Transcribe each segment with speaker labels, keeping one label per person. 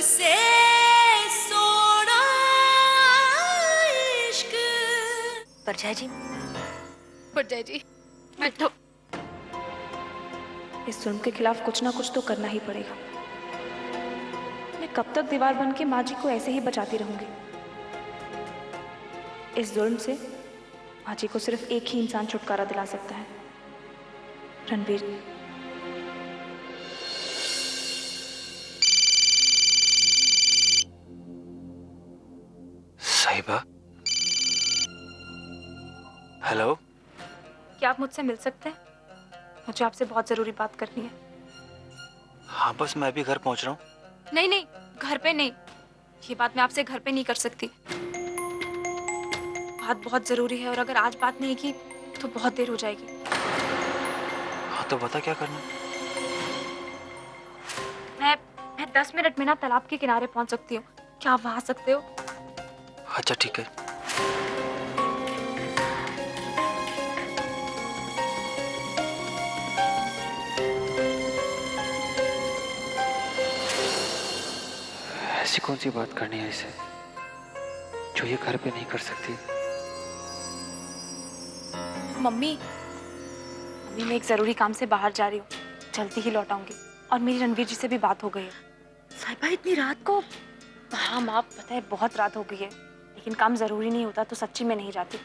Speaker 1: से सोना इश्क।
Speaker 2: परछाई जी,
Speaker 3: परछाई जी, मैं तो
Speaker 4: इस जुल्म के खिलाफ कुछ ना कुछ तो करना ही पड़ेगा। मैं कब तक दीवार बन के माँ जी को ऐसे ही बचाती रहूंगी? इस जुल्म से माँ जी को सिर्फ एक ही इंसान छुटकारा दिला सकता है, रणवीर।
Speaker 5: साहिबा, हेलो।
Speaker 4: क्या आप मुझसे मिल सकते हैं? मुझे आपसे बहुत जरूरी बात करनी है।
Speaker 5: हाँ, बस मैं अभी घर पहुंच रहा हूँ।
Speaker 4: नहीं नहीं, घर पे नहीं। ये बात मैं आपसे घर पे नहीं कर सकती। बात बहुत जरूरी है और अगर आज बात नहीं की तो बहुत देर हो जाएगी।
Speaker 5: हाँ, तो बता क्या करना।
Speaker 4: मैं 10 मिनट में ना तालाब के किनारे पहुंच सकती हूँ। क्या आप वहां आ सकते हो?
Speaker 5: अच्छा ठीक है। ऐसी कौन सी बात करनी है इसे जो ये घर पे नहीं कर सकती?
Speaker 4: मम्मी, मैं एक जरूरी काम से बाहर जा रही हूँ, जल्दी ही लौट आऊंगी। और मेरी रणवीर जी से भी बात हो गई है।
Speaker 2: साहिबा इतनी रात को?
Speaker 4: हाँ माँ, पता है बहुत रात हो गई है, लेकिन काम जरूरी नहीं होता तो सच्ची में नहीं जाती।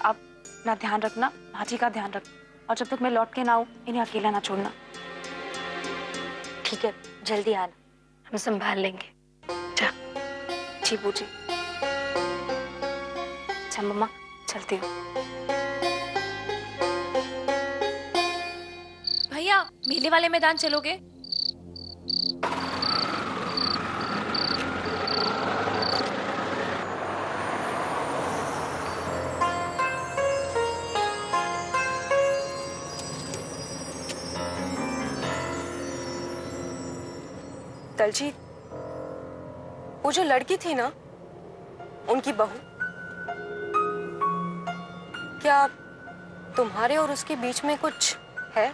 Speaker 4: आप ना ध्यान रखना, भाजी का ध्यान रखना, और जब तक मैं लौट के ना आऊँ इन्हें अकेला ना छोड़ना।
Speaker 2: ठीक है, जल्दी आना, हम संभाल लेंगे।
Speaker 4: जा। जी बूजी। अच्छा मम्मा, चलती हूँ।
Speaker 3: भैया मेले वाले मैदान चलोगे?
Speaker 6: दलजीत, वो जो लड़की थी ना, उनकी बहू, क्या तुम्हारे और उसके बीच में कुछ है?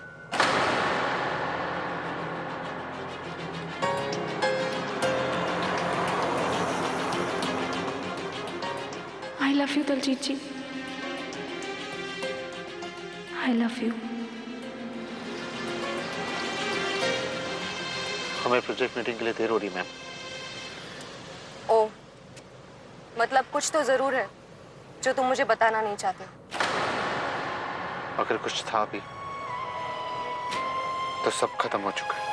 Speaker 4: I love you Daljit ji, I love you.
Speaker 5: हमें प्रोजेक्ट मीटिंग के लिए देर हो रही मैम।
Speaker 6: ओ, मतलब कुछ तो जरूर है जो तुम मुझे बताना नहीं चाहते।
Speaker 5: अगर कुछ था भी तो सब खत्म हो चुका है।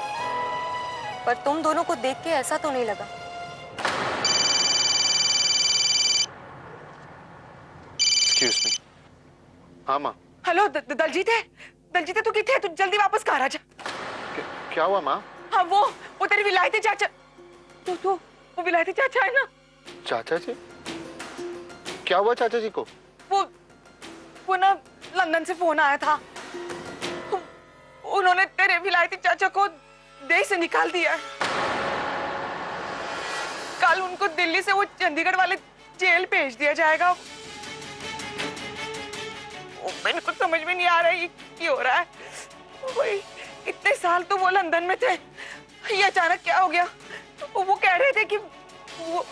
Speaker 6: पर तुम दोनों को देख के ऐसा तो नहीं लगा?
Speaker 5: Excuse me. हाँ माँ।
Speaker 7: हेलो दलजीत है? दलजीत है, तू किथे है? तू जल्दी वापस घर आ जा।
Speaker 5: क्या हुआ माँ?
Speaker 7: हाँ वो तेरी विलायती चाचा। तू वो विलायती चाचा है ना?
Speaker 5: चाचा जी? क्या हुआ चाचा जी को?
Speaker 7: वो ना लंदन से फोन आया था। उन्होंने तेरे विलायती चाचा को देश से निकाल दिया है। कल उनको दिल्ली से वो चंडीगढ़ वाले जेल भेज दिया जाएगा। मेरे को समझ में नहीं आ रहा है ये क्या हो रहा है। वही इतने साल तो वो लंदन में थे, ये अचानक क्या हो गया? वो कह रहे थे कि वो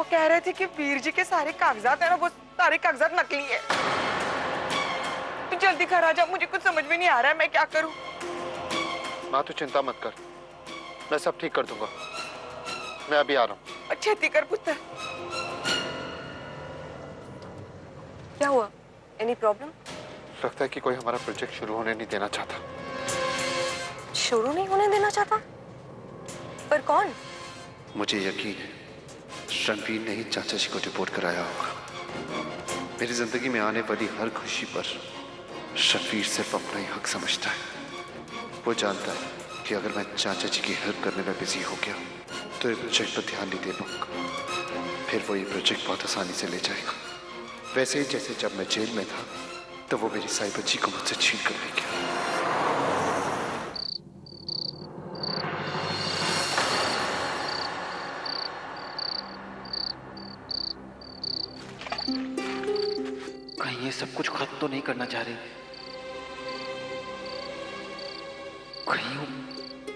Speaker 7: कह रहे थे कि वीर जी के सारे कागजात है ना, वो सारे कागजात नकली है। तू जल्दी घर आ जा, मुझे कुछ समझ में नहीं आ रहा है, मैं क्या करूं?
Speaker 5: माँ तू चिंता मत कर, मैं सब ठीक कर दूंगा। मैं अभी आ रहा हूँ।
Speaker 7: अच्छे कर पुत्र।
Speaker 6: क्या हुआ? Any problem?
Speaker 5: लगता है कि कोई हमारा प्रोजेक्ट शुरू होने नहीं देना चाहता।
Speaker 6: शुरू नहीं होने देना चाहता? पर कौन?
Speaker 8: मुझे यकीन है रणवीर ने ही चाचा जी को रिपोर्ट कराया होगा। मेरी जिंदगी में आने वाली हर खुशी पर रणवीर सिर्फ अपना ही हक समझता है। वो जानता है कि अगर मैं चाचा जी की हेल्प करने में बिजी हो गया तो ये प्रोजेक्ट पर ध्यान नहीं दे पाऊंगा। फिर वो ये प्रोजेक्ट बहुत आसानी से ले जाएगा, वैसे ही जैसे जब मैं जेल में था तो वो मेरी साई बच्ची को मुझसे छीन कर ले गया।
Speaker 5: कहीं ये सब कुछ खत्म तो नहीं करना चाह रही?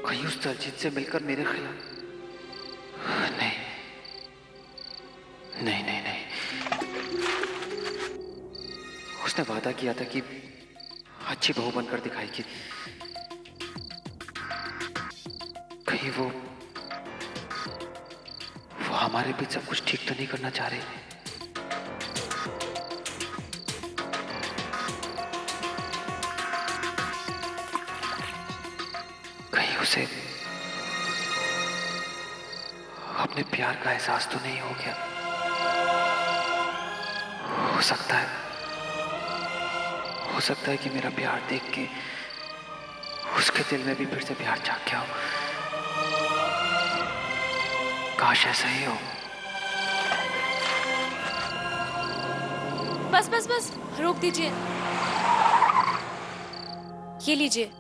Speaker 5: कहीं उस दलजीत से मिलकर मेरे खिलाफ
Speaker 9: उसने वादा किया था कि अच्छी बहू बनकर दिखाएगी। कहीं वो हमारे बीच सब कुछ ठीक तो नहीं करना चाह रही? कहीं उसे अपने प्यार का एहसास तो नहीं हो गया? हो सकता है कि मेरा प्यार देख के उसके दिल में भी फिर से प्यार जाग गया हो। काश ऐसा ही हो।
Speaker 3: बस बस बस, रोक दीजिए। ये लीजिए।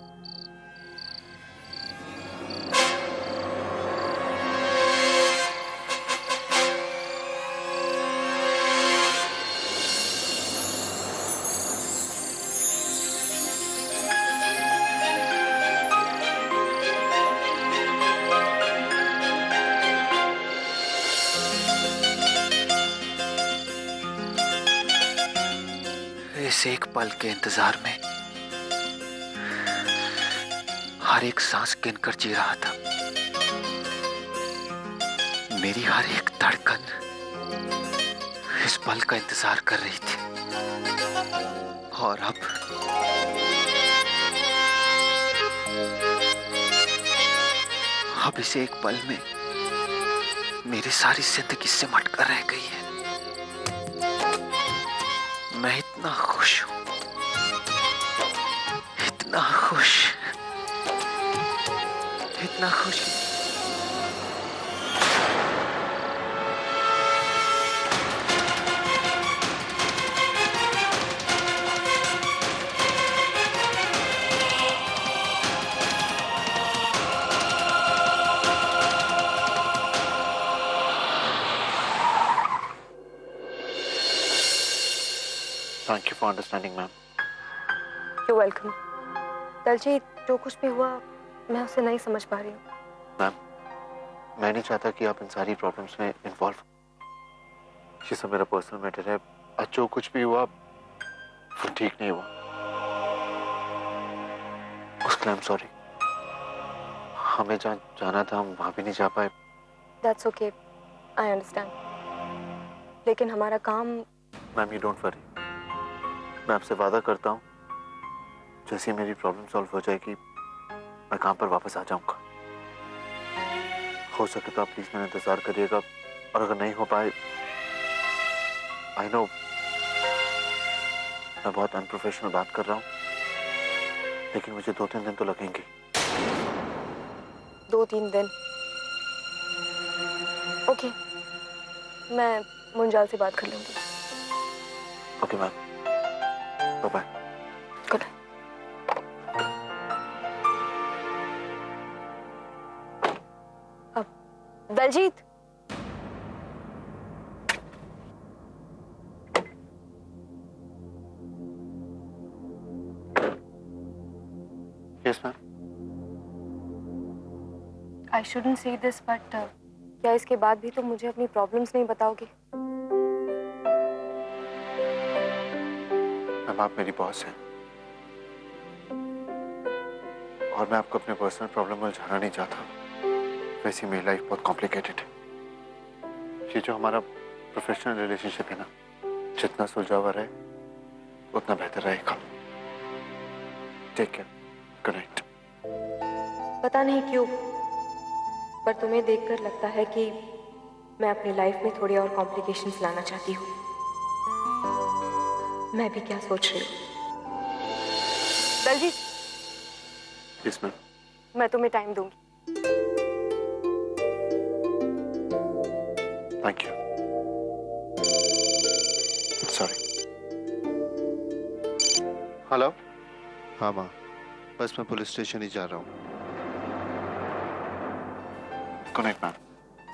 Speaker 9: इस एक पल के इंतजार में हर एक सांस गिनकर जी रहा था। मेरी हर एक धड़कन इस पल का इंतजार कर रही थी। और अब इस एक पल में मेरी सारी जिंदगी सिमट कर रह गई है। मैं इतना खुश हूं, इतना खुश, इतना खुश।
Speaker 5: Thank you for understanding ma'am.
Speaker 6: You welcome. Daljit, जो कुछ भी हुआ मैं उसे नहीं समझ पा रही हूँ।
Speaker 5: मैम, मैं नहीं चाहता कि आप इन सारी प्रॉब्लम्स में इन्वॉल्व। ये सब मेरा पर्सनल मैटर है। आज जो कुछ भी हुआ वो ठीक नहीं हुआ। उसके लिए आई एम सॉरी। हमें जहाँ जाना था हम वहाँ भी नहीं जा पाए।
Speaker 6: That's okay, I understand. लेकिन हमारा काम।
Speaker 5: मैम यू डोंट वरी, मैं आपसे वादा करता हूँ जैसे मेरी प्रॉब्लम सॉल्व हो जाएगी मैं काम पर वापस आ जाऊंगा। हो सके तो आप प्लीज मेरा इंतजार करिएगा, और अगर नहीं हो पाए, आई नो मैं बहुत अनप्रोफेशनल बात कर रहा हूँ, लेकिन मुझे 2-3 दिन तो लगेंगे।
Speaker 6: 2-3 दिन? ओके, मैं मुंजाल से बात कर लूंगी।
Speaker 5: Okay ma'am, bye bye.
Speaker 6: Good. अब Daljit,
Speaker 5: yes ma'am.
Speaker 6: I shouldn't say this, but क्या इसके बाद भी तुम मुझे अपनी प्रॉब्लम्स नहीं बताओगे?
Speaker 5: मैम आप मेरी बॉस हैं और मैं आपको अपने पर्सनल प्रॉब्लम में उलझाना नहीं चाहता। वैसे मेरी लाइफ बहुत कॉम्प्लिकेटेड है। ये जो हमारा प्रोफेशनल रिलेशनशिप है ना, जितना सुलझा हुआ रहे उतना बेहतर रहेगा। Take care, good night.
Speaker 6: पता नहीं क्यों, पर तुम्हें देखकर लगता है कि मैं अपनी लाइफ में थोड़ी और कॉम्प्लिकेशंस लाना चाहती हूँ। मैं भी क्या सोच रही हूँ? Daljit,
Speaker 5: yes ma'am.
Speaker 6: मैं तुम्हें टाइम दूंगी।
Speaker 5: Thank you. सॉरी। हेलो। हाँ माँ, बस मैं पुलिस स्टेशन ही जा रहा हूँ। Good night ma'am.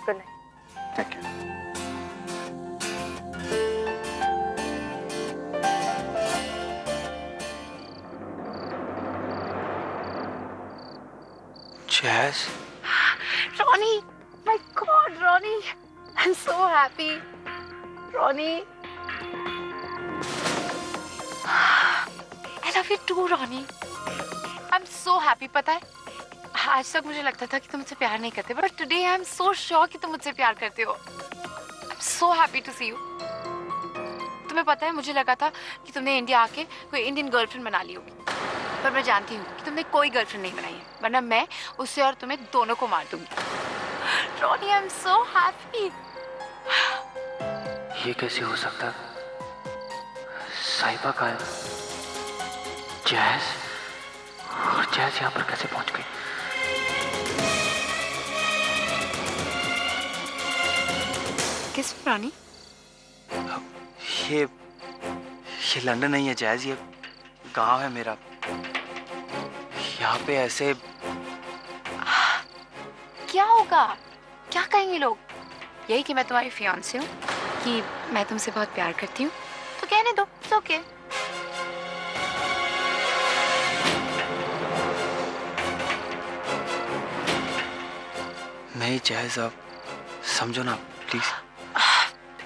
Speaker 6: Good night.
Speaker 5: Take care.
Speaker 9: Jazz?
Speaker 4: Ronnie, my God, Ronnie, I'm so happy. Ronnie,
Speaker 10: love you too Ronnie. I am so happy. पता है आज तक मुझे लगता था कि तुम मुझसे प्यार नहीं करते, but today I am so sure कि तुम मुझसे प्यार करते हो। I am so happy to see you. तुम्हें पता है मुझे लगा था कि तुमने इंडिया आके कोई इंडियन गर्लफ्रेंड बना ली होगी, पर मैं जानती हूँ कि तुमने कोई गर्लफ्रेंड नहीं बनाई है, वरना मैं उससे और तुम्हें दोनों को मार दूंगी। Ronnie I am so happy.
Speaker 9: ये कैसे हो सकता? साहिबा का है जैज, और जैज यहाँ पर कैसे पहुंच गई?
Speaker 10: किस रानी?
Speaker 9: ये लंदन नहीं है जैज, ये गांव है मेरा। यहाँ पे ऐसे
Speaker 10: क्या होगा? क्या कहेंगे लोग? यही कि मैं तुम्हारी फियांसे हूँ, कि मैं तुमसे बहुत प्यार करती हूँ, तो कहने दो, इट्स ओके।
Speaker 9: नहीं जैज, आप समझो ना प्लीज।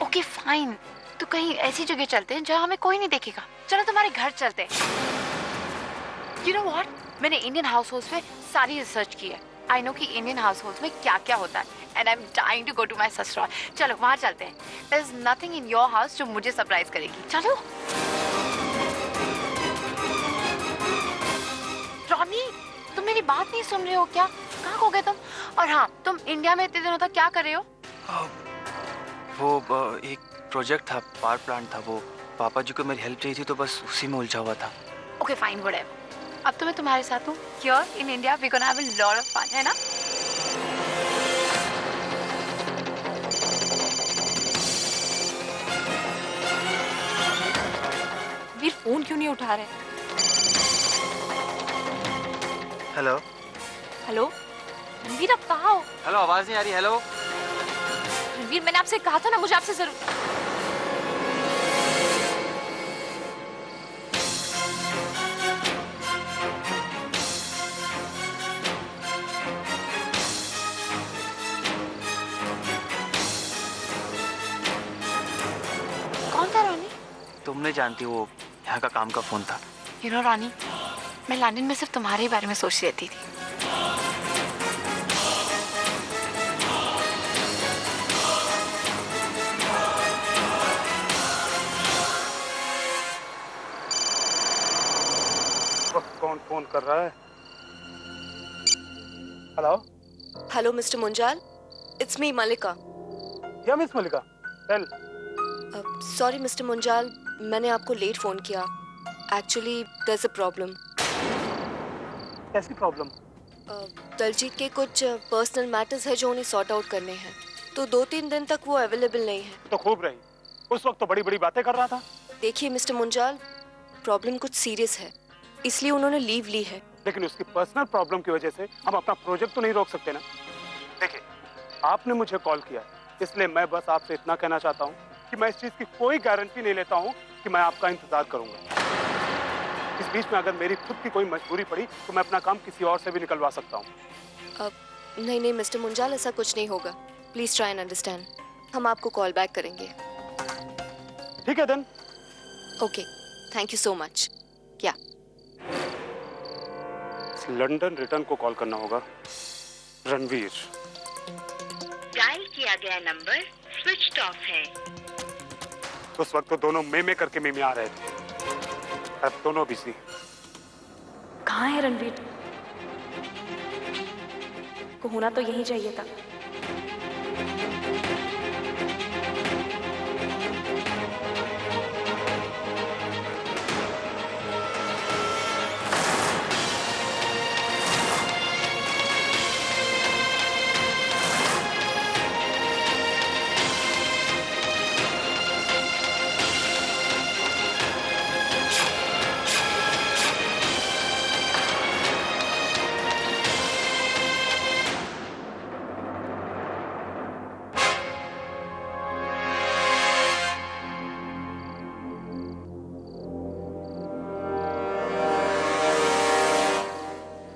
Speaker 10: ओके फाइन, तो कहीं ऐसी जगह चलते हैं जहाँ हमें कोई नहीं देखेगा। चलो तुम्हारे घर चलते हैं। यू नो व्हाट, मैंने इंडियन हाउस होल्ड्स में सारी रिसर्च की है। आई नो कि इंडियन हाउस होल्ड्स में क्या क्या होता है, and I am dying to go to my ससुराल। चलो वहाँ चलते हैं। There is nothing in your house जो मुझे सरप्राइज करेगी। चलो। रॉनी, तुम मेरी बात नहीं सुन रहे हो क्या? कहाँ खो गए तुम? और हाँ, तुम इंडिया में इतने दिनों तक क्या कर रहे हो?
Speaker 9: वो एक प्रोजेक्ट था, पावर प्लांट था, वो पापा जी को मेरी हेल्प चाहिए थी, तो बस उसी में उलझा हुआ था।
Speaker 10: Okay fine, whatever. अब तो मैं तुम्हारे साथ हूँ। Here in India we gonna have a lot of fun, है ना?
Speaker 4: वीर फोन क्यों नहीं उठा रहे?
Speaker 9: हेलो
Speaker 4: हेलो रणवीर, आप कहाँ हो?
Speaker 9: हेलो, आवाज नहीं आ रही। हेलो
Speaker 4: रणवीर, मैंने आपसे कहा था ना, मुझे आपसे जरूर।
Speaker 10: कौन था रानी?
Speaker 9: तुम नहीं जानती, वो यहाँ का काम का फोन था।
Speaker 10: यू नो रानी, मैं लंदन में सिर्फ तुम्हारे ही बारे में सोच रहती थी।
Speaker 11: कौन फोन कर रहा है? Hello
Speaker 6: hello mister Munjal, it's me Mallika.
Speaker 11: Yeah miss Mallika, tell.
Speaker 6: Sorry mister Munjal, मैंने आपको लेट फोन किया। Actually there is a problem.
Speaker 11: कैसी प्रॉब्लम?
Speaker 6: दलजीत के कुछ पर्सनल मैटर्स है जो उन्हें सॉर्ट आउट करने हैं, तो 2-3 दिन तक वो अवेलेबल नहीं है।
Speaker 11: तो खूब रही, उस वक्त तो बड़ी बड़ी बातें कर रहा था।
Speaker 6: देखिए मिस्टर मुंजाल, प्रॉब्लम कुछ सीरियस है, इसलिए उन्होंने लीव ली है।
Speaker 11: लेकिन उसकी पर्सनल प्रॉब्लम की वजह से हम अपना प्रोजेक्ट तो नहीं रोक सकते ना। देखिए, आपने मुझे कॉल किया, इसलिए मैं बस आपसे इतना कहना चाहता हूँ कि मैं इस चीज की कोई गारंटी नहीं लेता हूँ कि मैं आपका इंतजार करूंगा। इस बीच में अगर मेरी खुद की कोई मजबूरी पड़ी तो मैं अपना काम किसी और से भी निकलवा सकता हूँ।
Speaker 6: नहीं मिस्टर मुंजाल, ऐसा कुछ नहीं होगा। Please try and understand. हम आपको कॉल बैक करेंगे।
Speaker 11: ठीक है then.
Speaker 6: Okay, thank you so much. क्या
Speaker 11: लंदन रिटर्न को कॉल करना होगा। रणवीर,
Speaker 12: डायल किया गया नंबर स्विच ऑफ है।
Speaker 11: उस वक्त तो दोनों में करके में आ रहे थे, अब दोनों बिजी।
Speaker 4: कहाँ है रणवीर? को होना तो यही चाहिए था।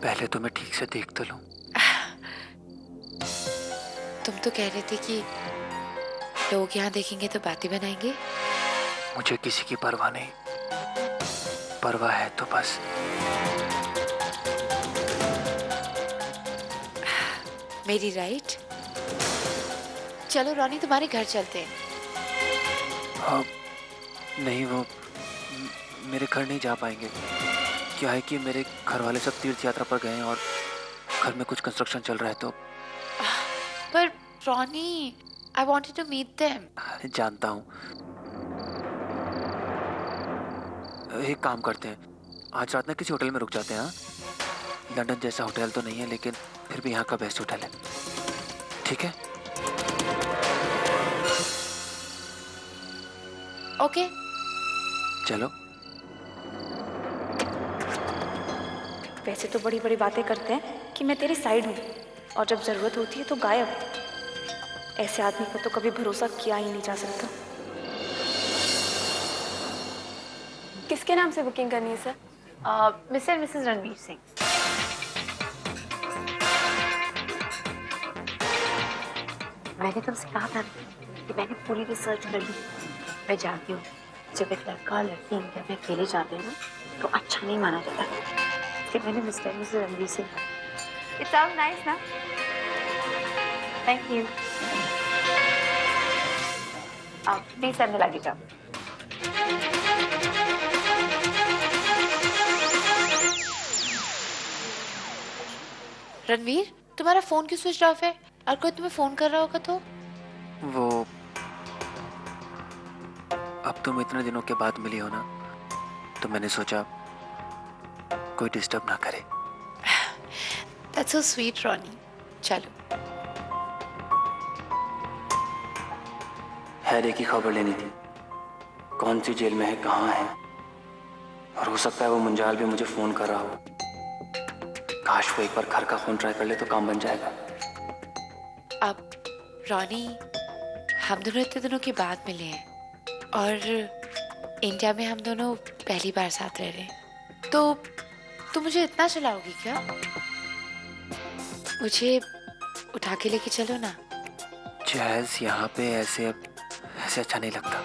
Speaker 9: पहले तो मैं ठीक से देख तो लूं।
Speaker 10: तुम तो कह रहे थे कि लोग यहाँ देखेंगे तो बातें बनाएंगे।
Speaker 9: मुझे किसी की परवाह नहीं। परवाह है तो बस।
Speaker 10: मेरी राइट। चलो रोनी, तुम्हारे घर चलते हैं।
Speaker 9: हाँ, नहीं वो मेरे घर नहीं जा पाएंगे। क्या है कि मेरे घर वाले सब तीर्थ यात्रा पर गए हैं और घर में कुछ कंस्ट्रक्शन चल रहा है तो।
Speaker 10: पर रोनी, I wanted to meet them.
Speaker 9: जानता हूँ। एक काम करते हैं, आज रात में किसी होटल में रुक जाते हैं। हाँ, लंदन जैसा होटल तो नहीं है लेकिन फिर भी यहाँ का बेस्ट होटल है। ठीक है?
Speaker 10: ओके।
Speaker 9: चलो।
Speaker 4: वैसे तो बड़ी बड़ी बातें करते हैं कि मैं तेरी साइड हूँ और जब जरूरत होती है तो गायब। ऐसे आदमी पर तो कभी भरोसा किया ही नहीं जा सकता। किसके नाम से बुकिंग करनी है sir?
Speaker 10: Mister Mrs Ranveer Singh.
Speaker 2: मैंने तुमसे कहा था कि मैंने पूरी रिसर्च कर ली। मैं जानती हूँ जब एक लड़का लड़की इंडिया में अकेले जाते हैं ना तो अच्छा नहीं माना जाता। फिर मैंने mister Mrs Ranveer Singh.
Speaker 4: It sounds nice ना?
Speaker 2: Thank you. आप प्लीज सर में लगे जाओ।
Speaker 10: रणवीर, तुम्हारा फोन क्यों स्विच ऑफ है? और कोई तुम्हें फोन कर रहा होगा तो?
Speaker 9: वो अब तुम इतने दिनों के बाद मिली हो ना तो मैंने सोचा कोई डिस्टर्ब ना करे।
Speaker 10: That's so sweet, रोनी। चलो।
Speaker 9: हैरी की खबर लेनी थी। कौन सी जेल में है, कहाँ है, और हो सकता है वो मुंजाल भी मुझे फोन कर रहा हो। काश वो एक बार घर का फोन ट्राई कर ले तो काम बन जाएगा।
Speaker 10: अब रोनी, हम दोनों इतने दिनों के बाद मिले हैं और इंडिया में हम दोनों पहली बार साथ रह रहे हैं, तो तुम मुझे इतना चलाओगी क्या? मुझे उठा के लेके चलो ना।
Speaker 9: जैज, यहाँ पे ऐसे अच्छा नहीं लगता।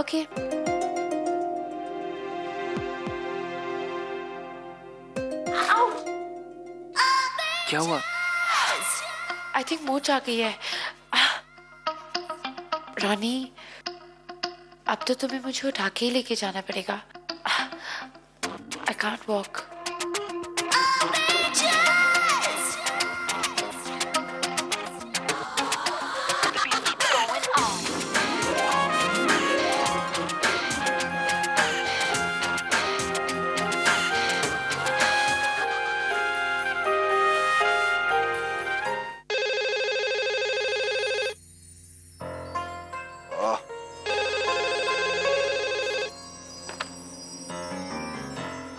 Speaker 10: ओके।
Speaker 9: क्या हुआ?
Speaker 10: आई थिंक मोच आ गई है। रोनी, अब तो तुम्हें मुझे उठा के ही लेके जाना पड़ेगा। I can't walk.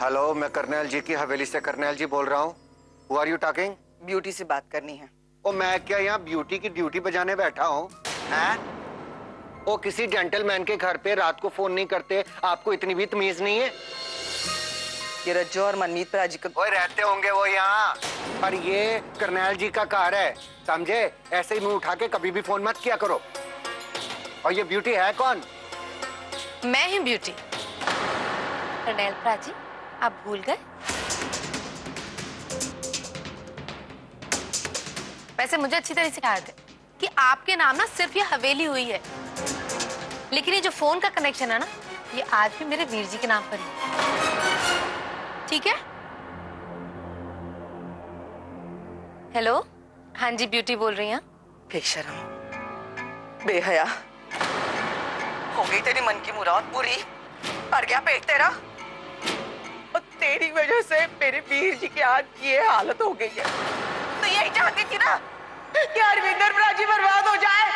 Speaker 8: हेलो, मैं करनैल जी की हवेली से करनैल जी बोल रहा हूँ। Who are you talking?
Speaker 7: Beauty से बात करनी है।
Speaker 8: ओ, मैं क्या यहाँ ब्यूटी की ड्यूटी बजाने बैठा हूँ? हैं? ओ, किसी जेंटलमैन के घर पे रात को फोन नहीं करते, आपको इतनी भी तमीज नहीं है?
Speaker 7: ये रज्जो और मनमीत राजी का
Speaker 8: ओए, रहते होंगे वो यहाँ, पर ये करनैल जी का घर है, समझे? ऐसे ही मुंह उठा के कभी भी फोन मत किया करो। और ये ब्यूटी है कौन?
Speaker 2: मैं ही ब्यूटी। कर्नैल प्राची, आप भूल गए? वैसे मुझे अच्छी तरह से याद है कि आपके नाम ना सिर्फ ये हवेली हुई है, लेकिन ये जो फोन का कनेक्शन है ना, ये आज भी मेरे वीर जी के नाम पर है। ठीक है? हेलो, हाँ जी, ब्यूटी बोल रही हैं।
Speaker 7: बेशरम, बेहया, हो गई तेरी मन की मुराद पूरी? भर गया पेट तेरा? और तेरी वजह से मेरे वीर जी की आज ये हालत हो गई है। तो यही चाहती थी ना कि अरविंदर प्राची बर्बाद हो जाए।